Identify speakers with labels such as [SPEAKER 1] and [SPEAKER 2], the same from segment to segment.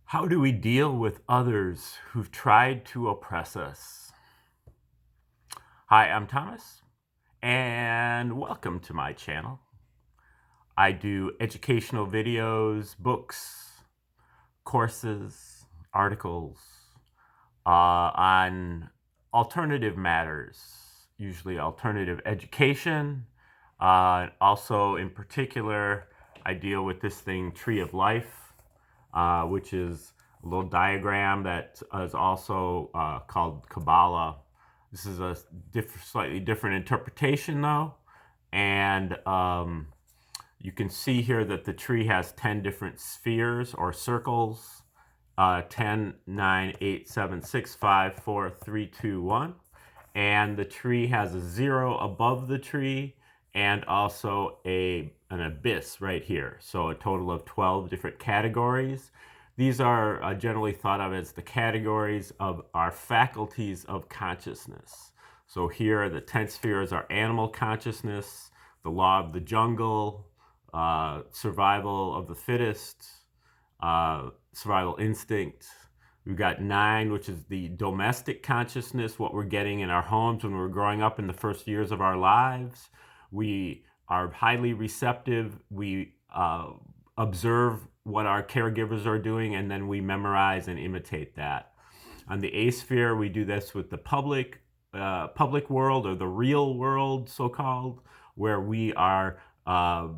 [SPEAKER 1] How do we deal with others who've tried to oppress us? Hi, I'm Thomas, and welcome to my channel. I do educational videos, books, courses, articles on alternative matters, usually alternative education. Also, in particular, I deal with this thing, Tree of Life, which is a little diagram that is also called Kabbalah. This is a slightly different interpretation, though, and you can see here that the tree has 10 different spheres or circles. 10, 9, 8, 7, 6, 5, 4, 3, 2, 1. And the tree has a 0 above the tree and also an abyss right here. So a total of 12 different categories. These are generally thought of as the categories of our faculties of consciousness. So here the 10 spheres are animal consciousness, the law of the jungle, survival of the fittest, survival instinct. We've got 9, which is the domestic consciousness, what we're getting in our homes when we're growing up in the first years of our lives. We are highly receptive. We observe what our caregivers are doing, and then we memorize and imitate that. On the A sphere, we do this with the public world, or the real world, so-called, where we are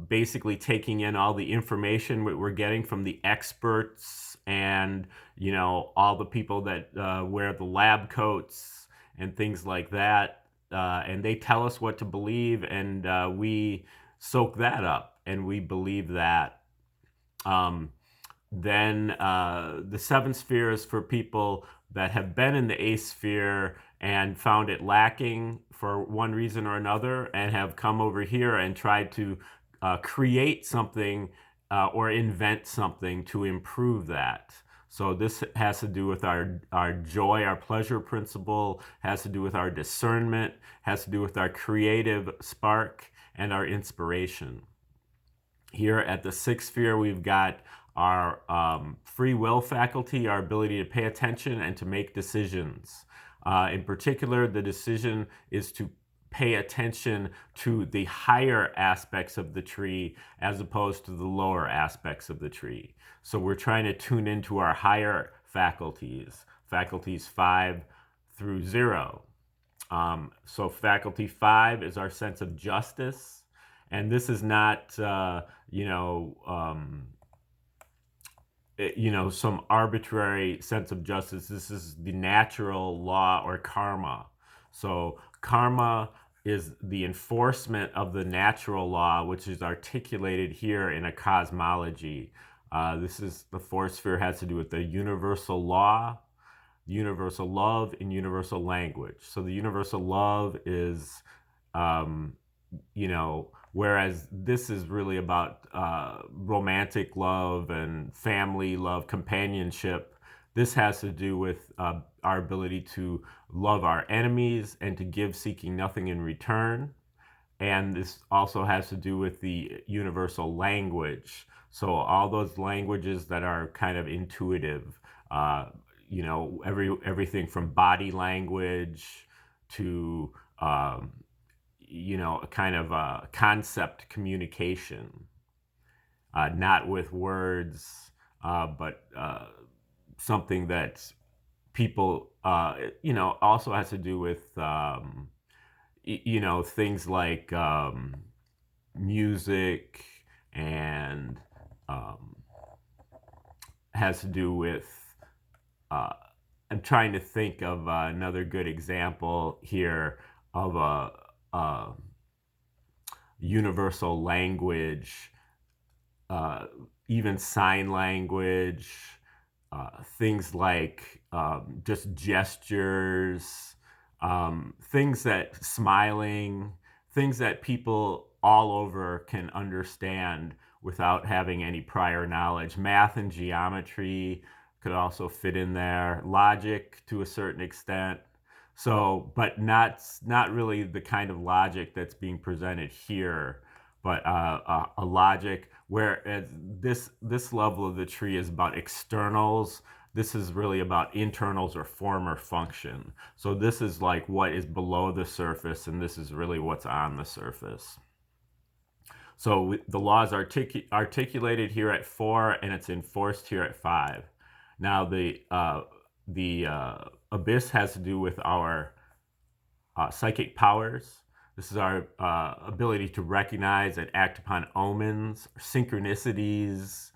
[SPEAKER 1] basically taking in all the information we're getting from the experts and, you know, all the people that wear the lab coats and things like that. And they tell us what to believe, and we soak that up and we believe that. Then the 7 sphere is for people that have been in the A sphere and found it lacking for one reason or another, and have come over here and tried to create something or invent something to improve that. So this has to do with our joy, our pleasure principle, has to do with our discernment, has to do with our creative spark and our inspiration. Here at the 6th sphere, we've got our free will faculty, our ability to pay attention and to make decisions. In particular, the decision is to pay attention to the higher aspects of the tree as opposed to the lower aspects of the tree. So we're trying to tune into our higher faculties, faculties 5 through 0. So faculty 5 is our sense of justice. And this is not, some arbitrary sense of justice. This is the natural law or karma. So karma is the enforcement of the natural law, which is articulated here in a cosmology. This is the 4th sphere, has to do with the universal law, universal love, and universal language. So the universal love is, whereas this is really about romantic love and family love, companionship. This has to do with our ability to love our enemies and to give, seeking nothing in return. And this also has to do with the universal language. So all those languages that are kind of intuitive, everything from body language to a kind of concept communication, not with words, but something that people, also has to do with, things like music, and has to do with, I'm trying to think of another good example here of a universal language, even sign language, things like just gestures, things that smiling, things that people all over can understand without having any prior knowledge. Math and geometry could also fit in there, logic to a certain extent. So, but not really the kind of logic that's being presented here, but a logic Whereas this level of the tree is about externals. This is really about internals or form or function. So this is like what is below the surface, and this is really what's on the surface. So the law is articulated here at 4, and it's enforced here at 5. Now the abyss has to do with our psychic powers. This is our ability to recognize and act upon omens, synchronicities,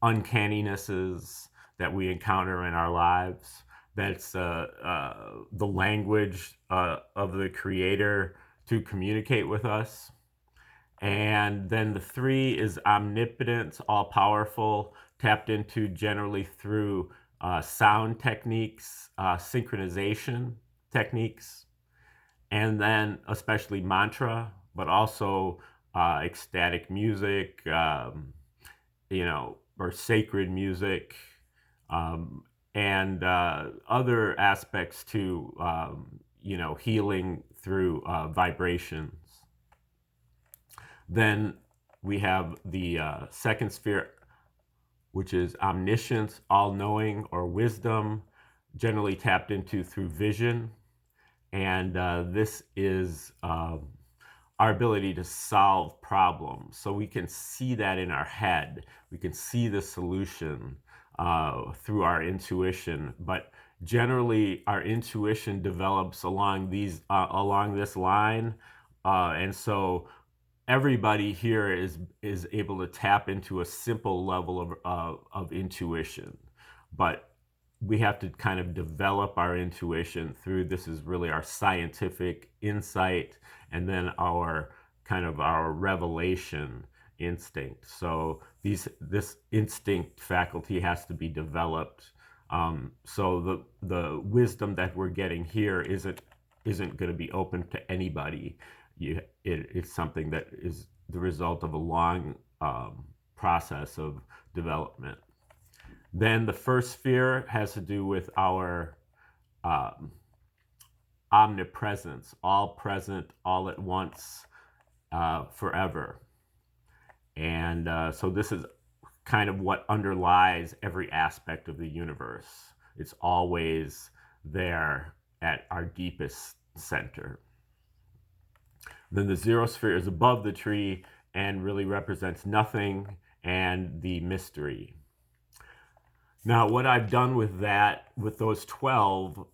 [SPEAKER 1] uncanninesses that we encounter in our lives. That's the language of the Creator to communicate with us. And then the 3 is omnipotence, all-powerful, tapped into generally through sound techniques, synchronization techniques, and then especially mantra, but also ecstatic music, or sacred music, and other aspects to, healing through vibrations. Then we have the second sphere, which is omniscience, all-knowing, or wisdom, generally tapped into through vision. And this is our ability to solve problems. So we can see that in our head. We can see the solution through our intuition. But generally, our intuition develops along this line. And so everybody here is able to tap into a simple level of intuition, but we have to kind of develop our intuition through, this is really our scientific insight, and then our revelation instinct. So this instinct faculty has to be developed. So the wisdom that we're getting here isn't going to be open to anybody. It's something that is the result of a long process of development. Then the first sphere has to do with our omnipresence, all present, all at once, forever. And so this is kind of what underlies every aspect of the universe. It's always there at our deepest center. Then the 0 sphere is above the tree and really represents nothing and the mystery. Now, what I've done with those 12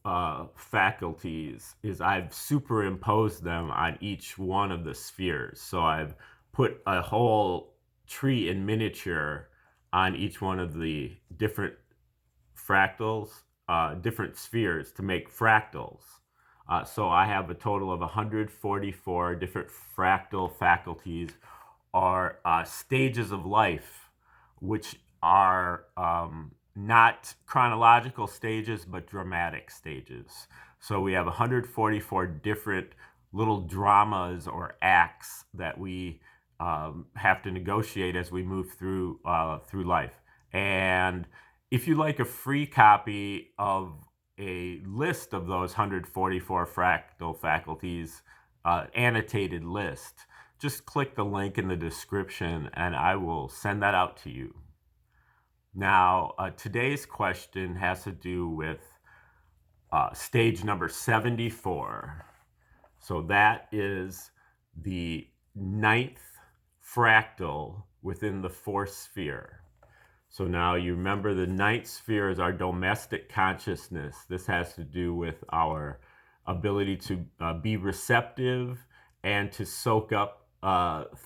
[SPEAKER 1] faculties, is I've superimposed them on each one of the spheres. So I've put a whole tree in miniature on each one of the different fractals, different spheres to make fractals. So I have a total of 144 different fractal faculties, or stages of life, which are not chronological stages, but dramatic stages. So we have 144 different little dramas or acts that we have to negotiate as we move through life. And if you like a free copy of a list of those 144 fractal faculties, annotated list, just click the link in the description and I will send that out to you. Now, today's question has to do with stage number 74. So that is the 9th fractal within the 4th sphere. So now you remember the 9th sphere is our domestic consciousness. This has to do with our ability to be receptive and to soak up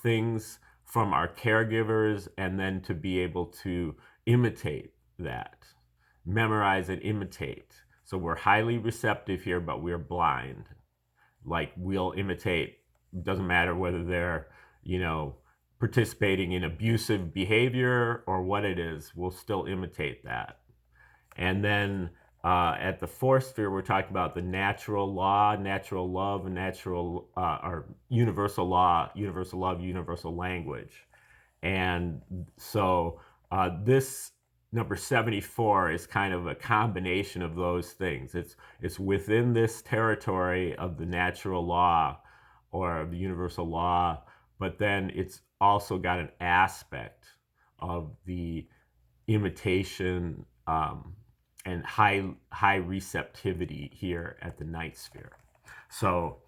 [SPEAKER 1] things from our caregivers, and then to be able to imitate that, memorize and imitate. So we're highly receptive here, but we're blind. Like, we'll imitate, doesn't matter whether they're, participating in abusive behavior or what it is, we'll still imitate that. And then at the 4th sphere, we're talking about the natural law, natural love, and or universal law, universal love, universal language. And so this number 74 is kind of a combination of those things. It's within this territory of the natural law or the universal law, but then it's also got an aspect of the imitation and high receptivity here at the ninth sphere. So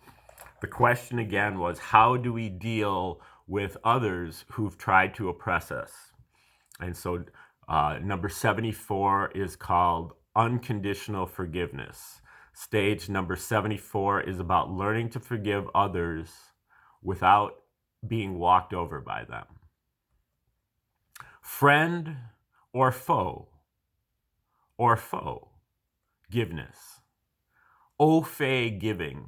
[SPEAKER 1] the question again was, how do we deal with others who've tried to oppress us? And so number 74 is called unconditional forgiveness. Stage number 74 is about learning to forgive others without being walked over by them. Friend or foe, giveness. Au fait giving.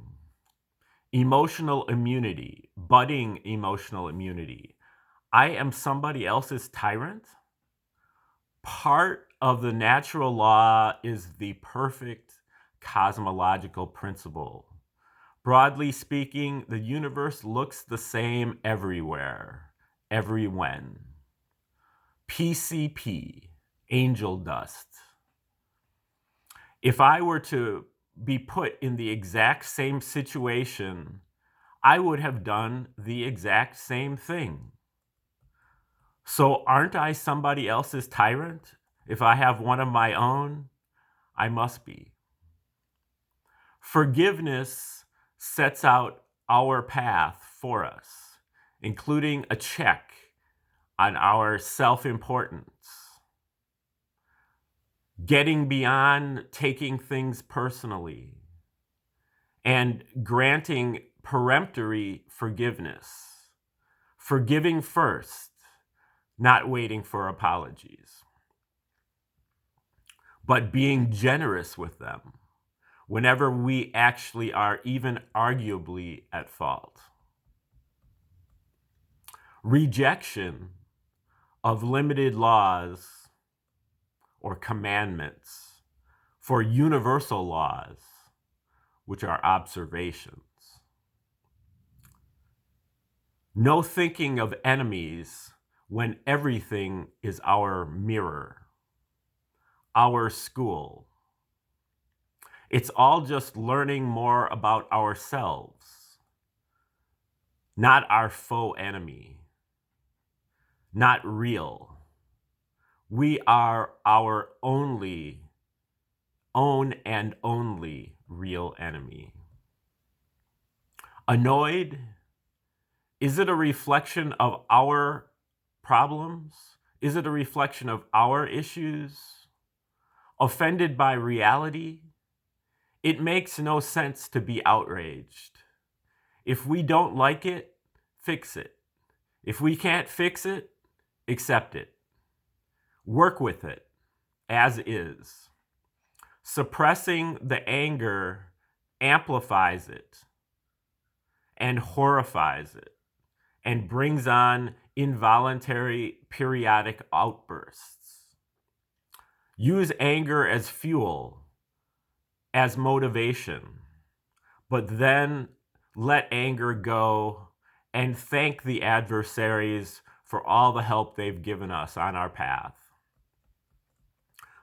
[SPEAKER 1] Emotional immunity, budding emotional immunity. I am somebody else's tyrant. Part of the natural law is the perfect cosmological principle. Broadly speaking, the universe looks the same everywhere, every when. PCP, angel dust. If I were to be put in the exact same situation, I would have done the exact same thing. So aren't I somebody else's tyrant? If I have one of my own, I must be. Forgiveness sets out our path for us, including a check on our self-importance, getting beyond taking things personally, and granting peremptory forgiveness, forgiving first, not waiting for apologies, but being generous with them whenever we actually are even arguably at fault. Rejection of limited laws or commandments for universal laws, which are observations. No thinking of enemies when everything is our mirror, our school. It's all just learning more about ourselves, not our faux enemy, not real. We are our own and only real enemy. Annoyed? Is it a reflection of our problems? Is it a reflection of our issues? Offended by reality? It makes no sense to be outraged. If we don't like it, fix it. If we can't fix it, accept it. Work with it as is. Suppressing the anger amplifies it and horrifies it and brings on involuntary periodic outbursts. Use anger as fuel, as motivation, but then let anger go and thank the adversaries for all the help they've given us on our path.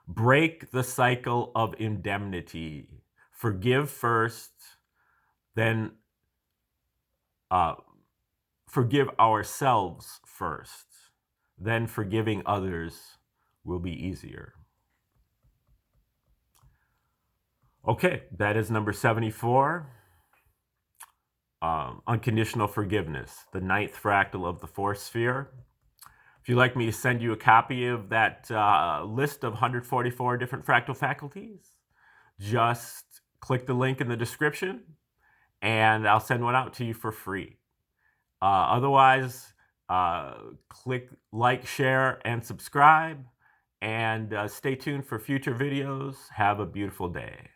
[SPEAKER 1] Break the cycle of indemnity. Forgive first, then forgive ourselves first. Then forgiving others will be easier. Okay, that is number 74. Unconditional forgiveness, the ninth fractal of the fourth sphere. If you'd like me to send you a copy of that list of 144 different fractal faculties, just click the link in the description and I'll send one out to you for free. Otherwise, click like, share, and subscribe, and stay tuned for future videos. Have a beautiful day.